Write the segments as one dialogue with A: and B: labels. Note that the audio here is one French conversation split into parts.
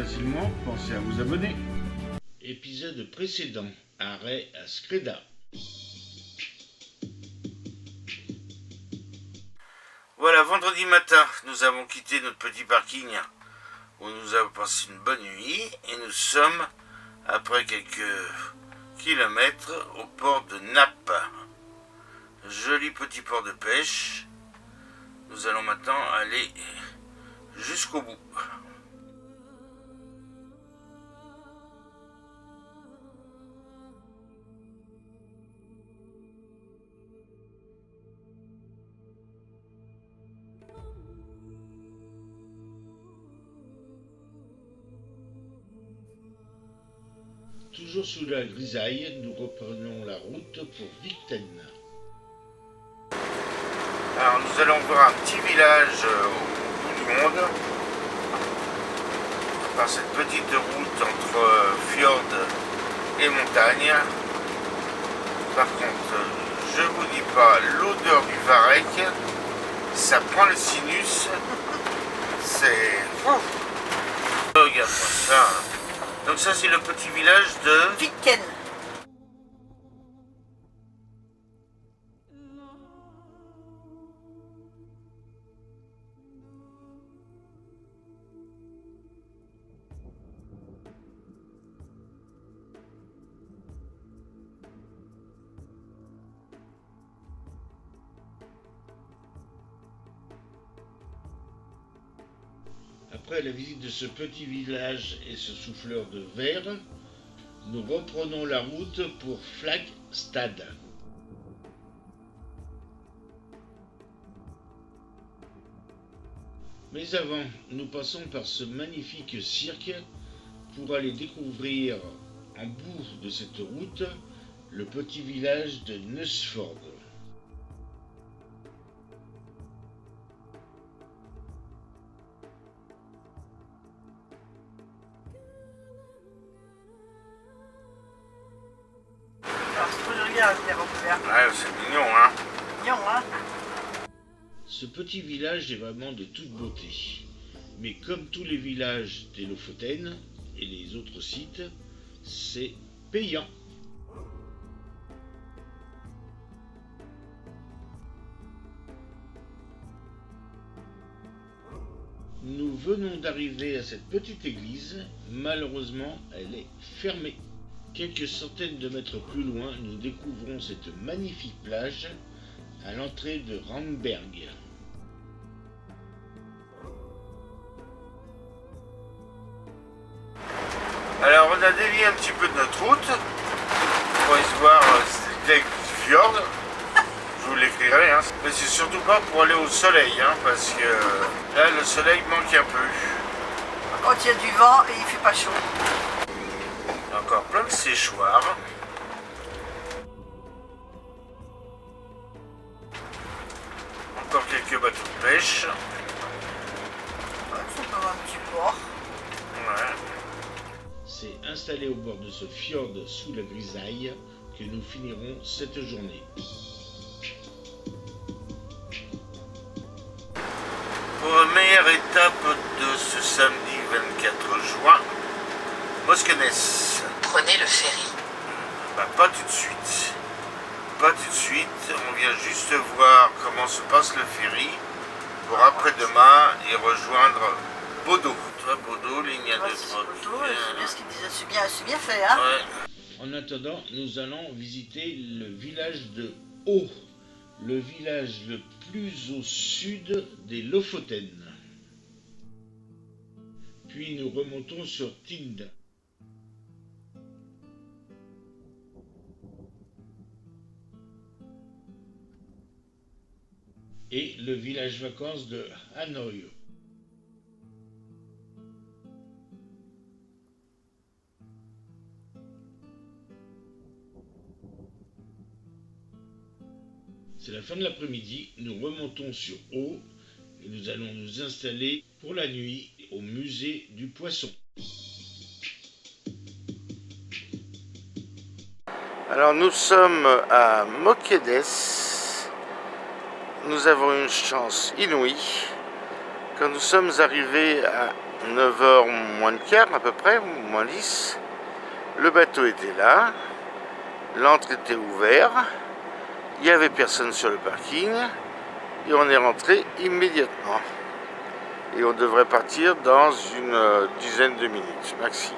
A: facilement, pensez à vous abonner. Épisode précédent, arrêt à Skreda. Voilà, vendredi matin, nous avons quitté notre petit parking où nous avons passé une bonne nuit et nous sommes, après quelques kilomètres, au port de Naples. Joli petit port de pêche. Nous allons maintenant aller jusqu'au bout. Toujours sous la grisaille, nous reprenons la route pour Victen. Alors nous allons voir un petit village au bout du monde, par cette petite route entre fjord et montagne. Par contre, je vous dis pas, l'odeur du varech, ça prend le sinus, c'est... Regarde-moi ça. Donc ça c'est le petit village de...
B: Victen.
A: Après la visite de ce petit village et ce souffleur de verre, nous reprenons la route pour Flagstad. Mais avant, nous passons par ce magnifique cirque pour aller découvrir en bout de cette route le petit village de Knutsford. Ouais, c'est mignon, hein?
B: Mignon, hein?
A: Ce petit village est vraiment de toute beauté. Mais comme tous les villages des Lofoten et les autres sites, c'est payant. Nous venons d'arriver à cette petite église. Malheureusement, elle est fermée. Quelques centaines de mètres plus loin, nous découvrons cette magnifique plage à l'entrée de Ramberg. Alors on a dévié un petit peu de notre route pour aller voir Steg Fjord. Je vous l'écrirai, hein. Mais c'est surtout pas pour aller au soleil, hein, parce que là le soleil manque un peu.
B: Quand il y a du vent et il fait pas chaud.
A: Encore plein de séchoirs. Encore quelques bateaux de pêche.
B: Ouais, c'est comme un petit port.
A: Ouais. C'est installé au bord de ce fjord sous la grisaille que nous finirons cette journée. Pour la meilleure étape de ce samedi 24 juin, Moskenes.
C: Prenez le ferry.
A: Bah, pas tout de suite. Pas tout de suite. On vient juste voir comment se passe le ferry pour après-demain y rejoindre Bodo. Toi, Bodo, ligne à deux
B: C'est bien ce qu'il disait, c'est bien fait, hein?
A: Ouais. En attendant, nous allons visiter le village de Haut, le village le plus au sud des Lofoten. Puis nous remontons sur Tind. Et le village vacances de Hanoï. C'est la fin de l'après-midi, nous remontons sur Haut et nous allons nous installer pour la nuit au musée du poisson. Alors nous sommes à Mokedes. Nous avons une chance inouïe. Quand nous sommes arrivés à 9h moins de quart à peu près, moins 10. Le bateau était là, l'entrée était ouverte, il n'y avait personne sur le parking et on est rentré immédiatement. Et on devrait partir dans une dizaine de minutes maxi.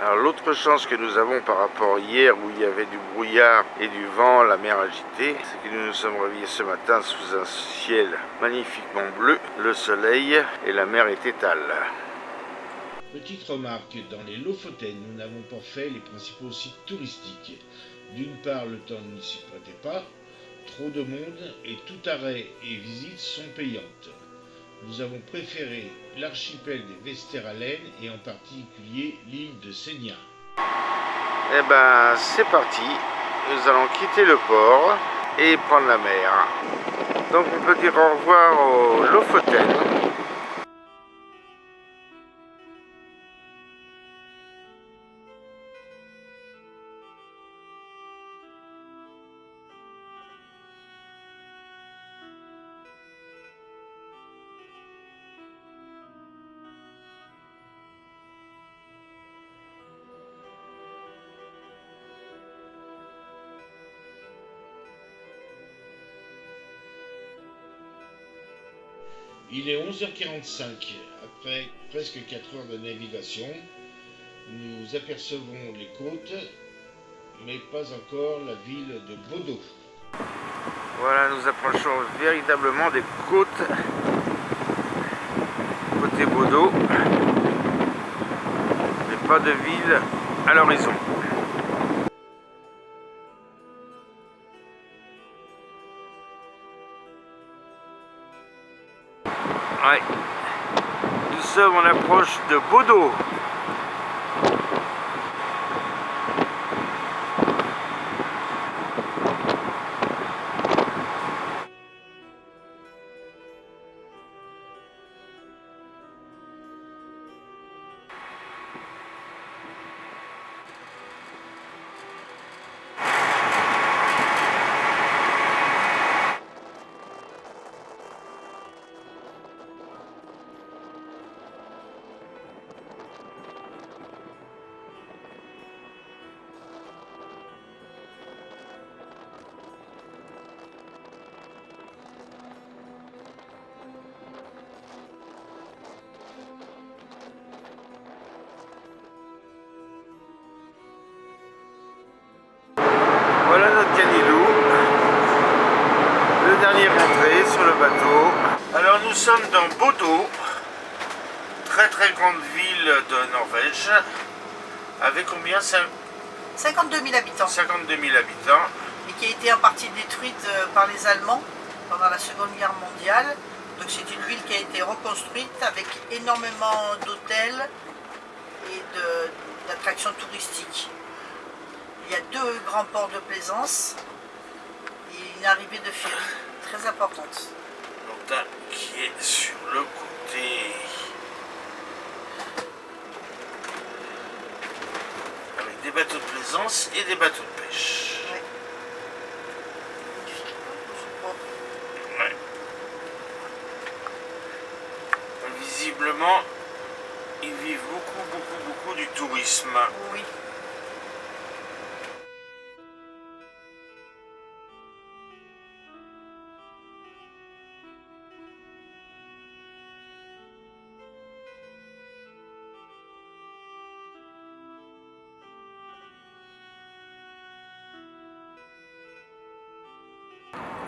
A: Alors l'autre chance que nous avons par rapport à hier où il y avait du brouillard et du vent, la mer agitée, c'est que nous nous sommes réveillés ce matin sous un ciel magnifiquement bleu, le soleil et la mer est étale.
C: Petite remarque, dans les Lofoten, nous n'avons pas fait les principaux sites touristiques. D'une part, le temps ne s'y prêtait pas, trop de monde et tout arrêt et visite sont payantes. Nous avons préféré l'archipel des Vesteralen et en particulier l'île de Senja.
A: Eh ben c'est parti, nous allons quitter le port et prendre la mer. Donc on peut dire au revoir aux Lofoten.
C: Il est 11h45. Après presque 4 heures de navigation, nous apercevons les côtes, mais pas encore la ville de Bodo.
A: Voilà, nous approchons véritablement des côtes, côté Bodo, mais pas de ville à l'horizon. Ouais. Nous sommes en approche de Bodo. Voilà notre canilou, le dernier rentré sur le bateau. Alors nous sommes dans Bodo, très grande ville de Norvège, avec combien?
B: 52 000 habitants.
A: 52 000 habitants.
B: Et qui a été en partie détruite par les Allemands pendant la Seconde Guerre mondiale. Donc c'est une ville qui a été reconstruite avec énormément d'hôtels et d'attractions touristiques. Il y a 2 grands ports de plaisance et une arrivée de ferry très importante.
A: L'Ontain qui est sur le côté. Avec des bateaux de plaisance et des bateaux de pêche.
B: Ouais.
A: Ouais. Visiblement, ils vivent beaucoup du tourisme.
B: Oui.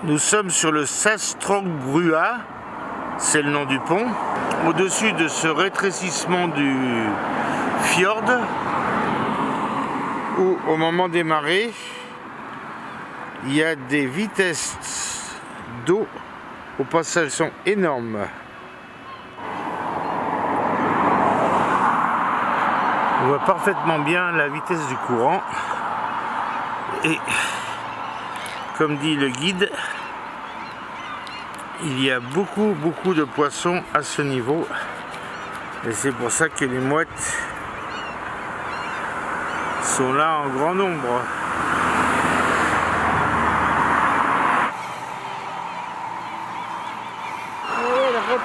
A: Nous sommes sur le Sastrogbrua, c'est le nom du pont. Au-dessus de ce rétrécissement du fjord, où au moment des marées, il y a des vitesses d'eau au passage sont énormes. On voit parfaitement bien la vitesse du courant et comme dit le guide, il y a beaucoup de poissons à ce niveau et c'est pour ça que les mouettes sont là en grand nombre.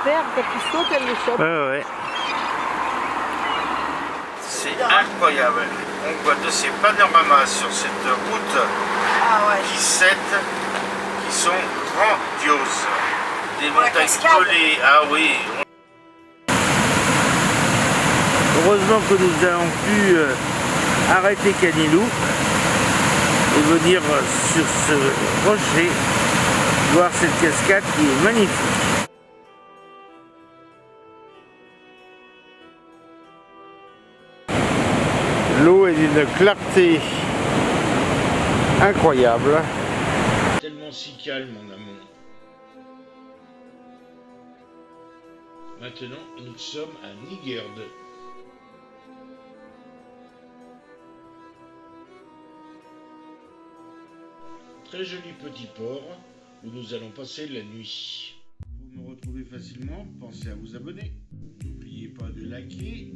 B: terre, quand tu sautes, elle le chope.
D: Ouais.
A: C'est incroyable. On voit de ces panoramas sur cette route
B: Ah ouais.
A: qui sont grandioses. Des
B: Pour la
A: montagnes
B: cascade.
A: collées. Ah oui.
D: Heureusement que nous avons pu arrêter Canilou et venir sur ce rocher voir cette cascade qui est magnifique. L'eau est d'une clarté incroyable.
C: Tellement si calme en amont. Maintenant, nous sommes à Nigerd. Très joli petit port où nous allons passer la nuit. Pour me retrouver facilement, pensez à vous abonner. N'oubliez pas de liker